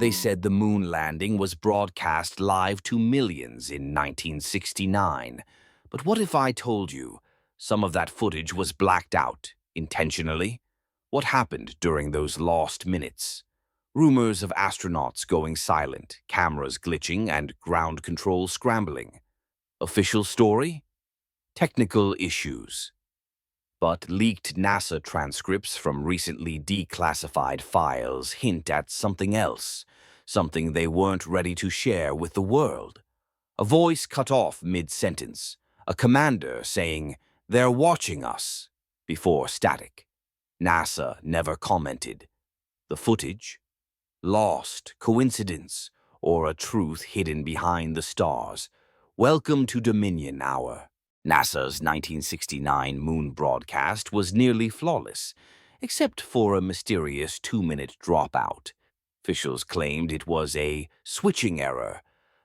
They said the moon landing was broadcast live to millions in 1969. But what if I told you some of that footage was blacked out intentionally? What happened during those lost minutes? Rumors of astronauts going silent, cameras glitching, and ground control scrambling. Official story? Technical issues. But leaked NASA transcripts from recently declassified files hint at something else, something they weren't ready to share with the world. A voice cut off mid-sentence, a commander saying, "They're watching us," before static. NASA never commented. The footage? Lost, coincidence, or a truth hidden behind the stars? Welcome to Dominion Hour. NASA's 1969 moon broadcast was nearly flawless, except for a mysterious 2-minute dropout. Officials claimed it was a switching error,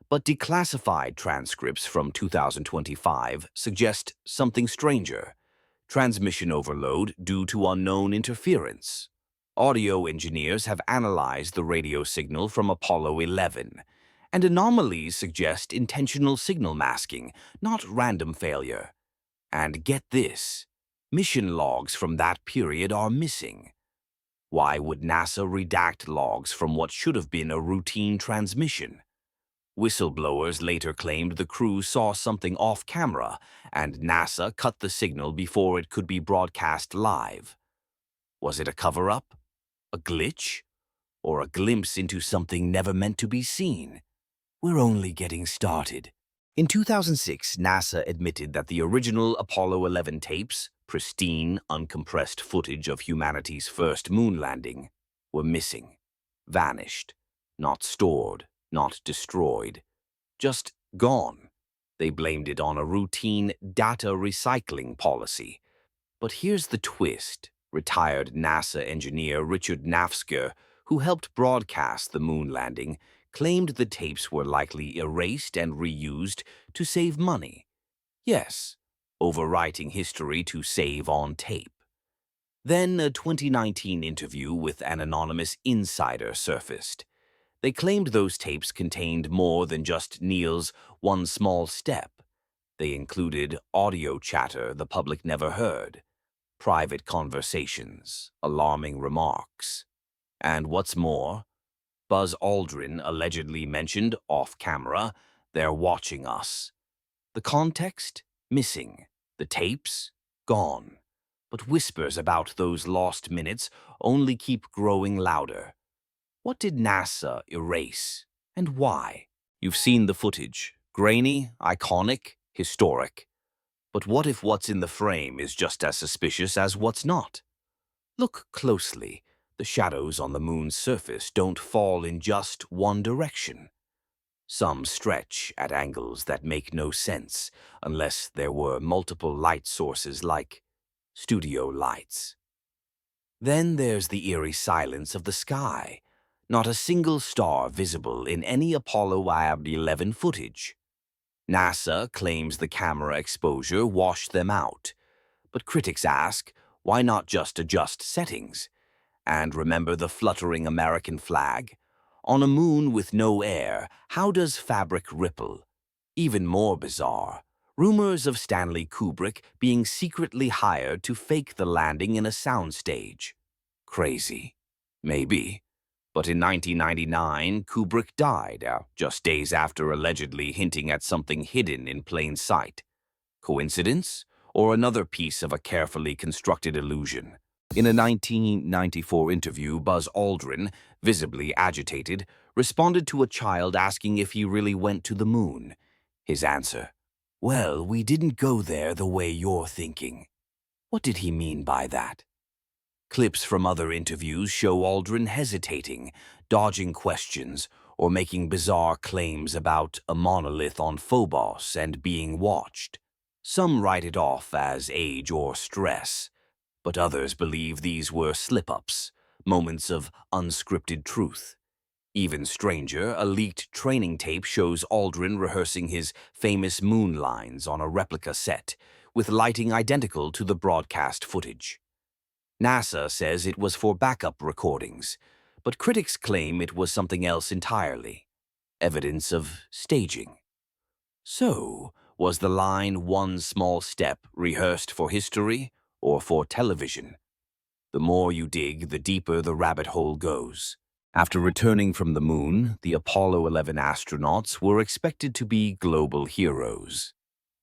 but declassified transcripts from 2025 suggest something stranger. Transmission overload due to unknown interference. Audio engineers have analyzed the radio signal from Apollo 11, and anomalies suggest intentional signal masking, not random failure. And get this, mission logs from that period are missing. Why would NASA redact logs from what should have been a routine transmission? Whistleblowers later claimed the crew saw something off camera, and NASA cut the signal before it could be broadcast live. Was it a cover-up? A glitch? Or a glimpse into something never meant to be seen? We're only getting started. In 2006, NASA admitted that the original Apollo 11 tapes, pristine, uncompressed footage of humanity's first moon landing, were missing, vanished, not stored, not destroyed, just gone. They blamed it on a routine data recycling policy. But here's the twist. Retired NASA engineer Richard Nafsker, who helped broadcast the moon landing, claimed the tapes were likely erased and reused to save money. Yes, overwriting history to save on tape. Then a 2019 interview with an anonymous insider surfaced. They claimed those tapes contained more than just Neil's one small step. They included audio chatter the public never heard, private conversations, alarming remarks. And what's more, Buzz Aldrin allegedly mentioned off-camera, "They're watching us." The context? Missing. The tapes? Gone. But whispers about those lost minutes only keep growing louder. What did NASA erase, and why? You've seen the footage. Grainy, iconic, historic. But what if what's in the frame is just as suspicious as what's not? Look closely. The shadows on the moon's surface don't fall in just one direction. Some stretch at angles that make no sense unless there were multiple light sources like studio lights. Then there's the eerie silence of the sky. Not a single star visible in any Apollo 11 footage. NASA claims the camera exposure washed them out. But critics ask, why not just adjust settings? And remember the fluttering American flag? On a moon with no air, how does fabric ripple? Even more bizarre, rumors of Stanley Kubrick being secretly hired to fake the landing in a soundstage. Crazy? Maybe. But in 1999, Kubrick died, just days after allegedly hinting at something hidden in plain sight. Coincidence? Or another piece of a carefully constructed illusion? In a 1994 interview, Buzz Aldrin, visibly agitated, responded to a child asking if he really went to the moon. His answer, "Well, we didn't go there the way you're thinking." What did he mean by that? Clips from other interviews show Aldrin hesitating, dodging questions, or making bizarre claims about a monolith on Phobos and being watched. Some write it off as age or stress, but others believe these were slip-ups, moments of unscripted truth. Even stranger, a leaked training tape shows Aldrin rehearsing his famous moon lines on a replica set, with lighting identical to the broadcast footage. NASA says it was for backup recordings, But critics claim it was something else entirely, evidence of staging. So, was the line one small step rehearsed for history or for television? The more you dig, the deeper the rabbit hole goes. After returning from the moon, the Apollo 11 astronauts were expected to be global heroes.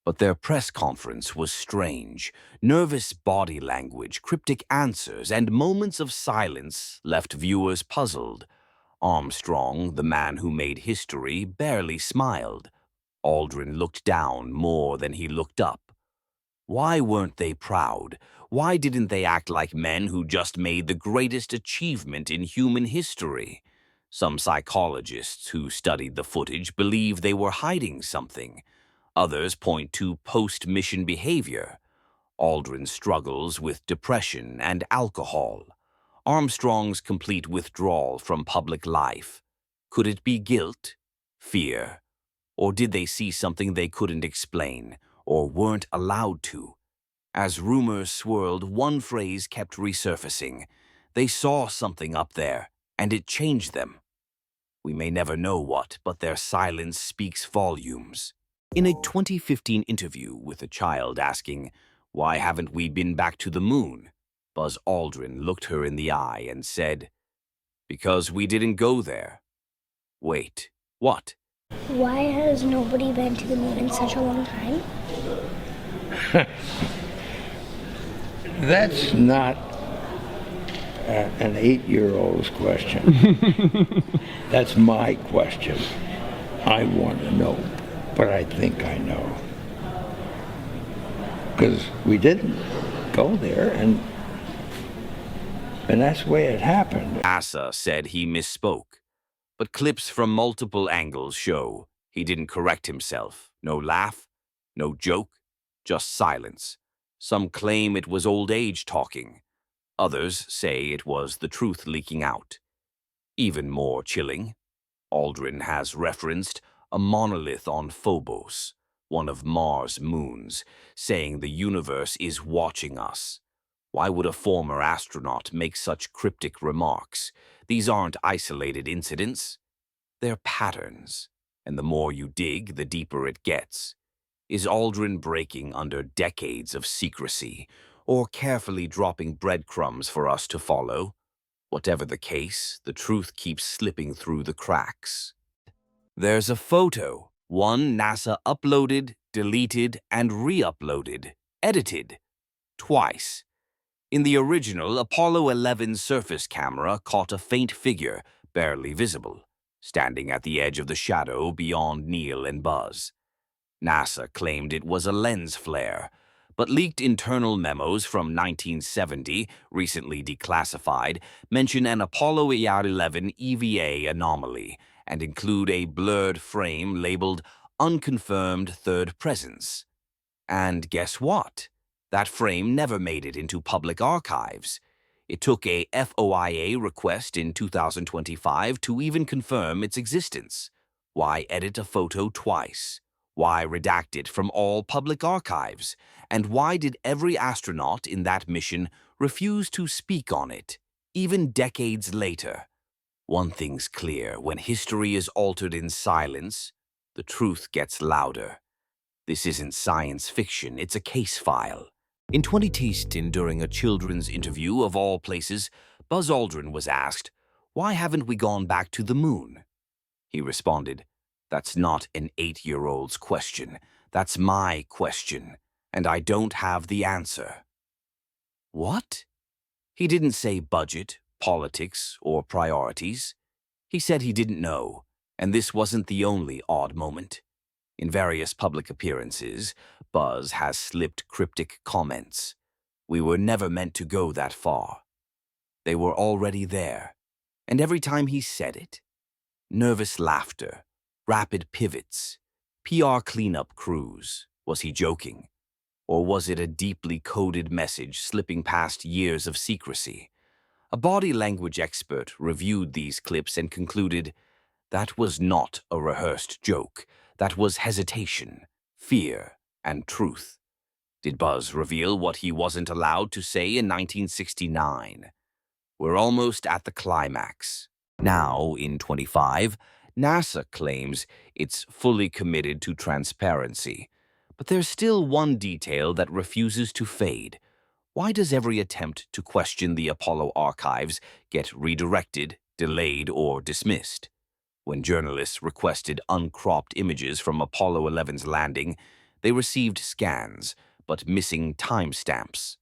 But their press conference was strange. Nervous body language, cryptic answers, and moments of silence left viewers puzzled. Armstrong, the man who made history, barely smiled. Aldrin looked down more than he looked up. Why weren't they proud? Why didn't they act like men who just made the greatest achievement in human history? Some psychologists who studied the footage believe they were hiding something. Others point to post-mission behavior. Aldrin struggles with depression and alcohol. Armstrong's complete withdrawal from public life. Could it be guilt? Fear? Or did they see something they couldn't explain, or weren't allowed to? As rumors swirled, one phrase kept resurfacing. They saw something up there, and it changed them. We may never know what, but their silence speaks volumes. In a 2015 interview with a child asking, "Why haven't we been back to the moon?" Buzz Aldrin looked her in the eye and said, "Because we didn't go there." Wait, what? Why has nobody been to the moon in such a long time? That's not an 8-year-old's question. That's my question. I want to know, but I think I know. Because we didn't go there, and that's the way it happened. NASA said he misspoke, but clips from multiple angles show he didn't correct himself. No laugh, no joke, just silence. Some claim it was old age talking. Others say it was the truth leaking out. Even more chilling, Aldrin has referenced a monolith on Phobos, one of Mars' moons, saying the universe is watching us. Why would a former astronaut make such cryptic remarks? These aren't isolated incidents. They're patterns, and the more you dig, the deeper it gets. Is Aldrin breaking under decades of secrecy, or carefully dropping breadcrumbs for us to follow? Whatever the case, the truth keeps slipping through the cracks. There's a photo, one NASA uploaded, deleted, and re-uploaded, edited, twice. In the original, Apollo 11 surface camera caught a faint figure, barely visible, standing at the edge of the shadow beyond Neil and Buzz. NASA claimed it was a lens flare, but leaked internal memos from 1970, recently declassified, mention an Apollo 11 EVA anomaly and include a blurred frame labeled Unconfirmed Third Presence. And guess what? That frame never made it into public archives. It took a FOIA request in 2025 to even confirm its existence. Why edit a photo twice? Why redact it from all public archives? And why did every astronaut in that mission refuse to speak on it, even decades later? One thing's clear: when history is altered in silence, the truth gets louder. This isn't science fiction, it's a case file. In 2016, during a children's interview of all places, Buzz Aldrin was asked, "Why haven't we gone back to the moon?" He responded, "That's not an 8-year-old's question. That's my question, and I don't have the answer." What? He didn't say budget, politics, or priorities. He said he didn't know, and this wasn't the only odd moment. In various public appearances, Buzz has slipped cryptic comments. We were never meant to go that far. They were already there, and every time he said it, nervous laughter, rapid pivots, PR cleanup crews. Was he joking? Or was it a deeply coded message slipping past years of secrecy? A body language expert reviewed these clips and concluded, that was not a rehearsed joke. That was hesitation, fear, and truth. Did Buzz reveal what he wasn't allowed to say in 1969? We're almost at the climax. Now, in 25, NASA claims it's fully committed to transparency. But there's still one detail that refuses to fade. Why does every attempt to question the Apollo archives get redirected, delayed, or dismissed? When journalists requested uncropped images from Apollo 11's landing, they received scans, but missing timestamps.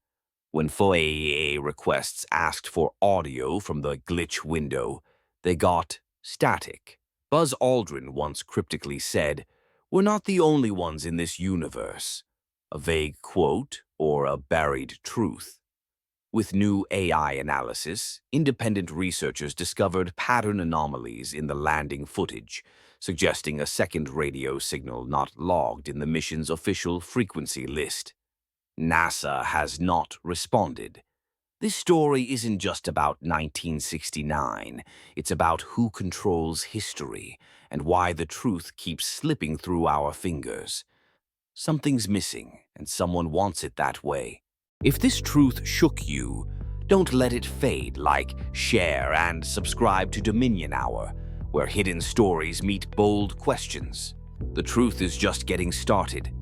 When FOIA requests asked for audio from the glitch window, they got static. Buzz Aldrin once cryptically said, "We're not the only ones in this universe." A vague quote or a buried truth. With new AI analysis, independent researchers discovered pattern anomalies in the landing footage, suggesting a second radio signal not logged in the mission's official frequency list. NASA has not responded. This story isn't just about 1969. It's about who controls history and why the truth keeps slipping through our fingers. Something's missing, and someone wants it that way. If this truth shook you, don't let it fade. Like, share, and subscribe to Dominion Hour, where hidden stories meet bold questions. The truth is just getting started.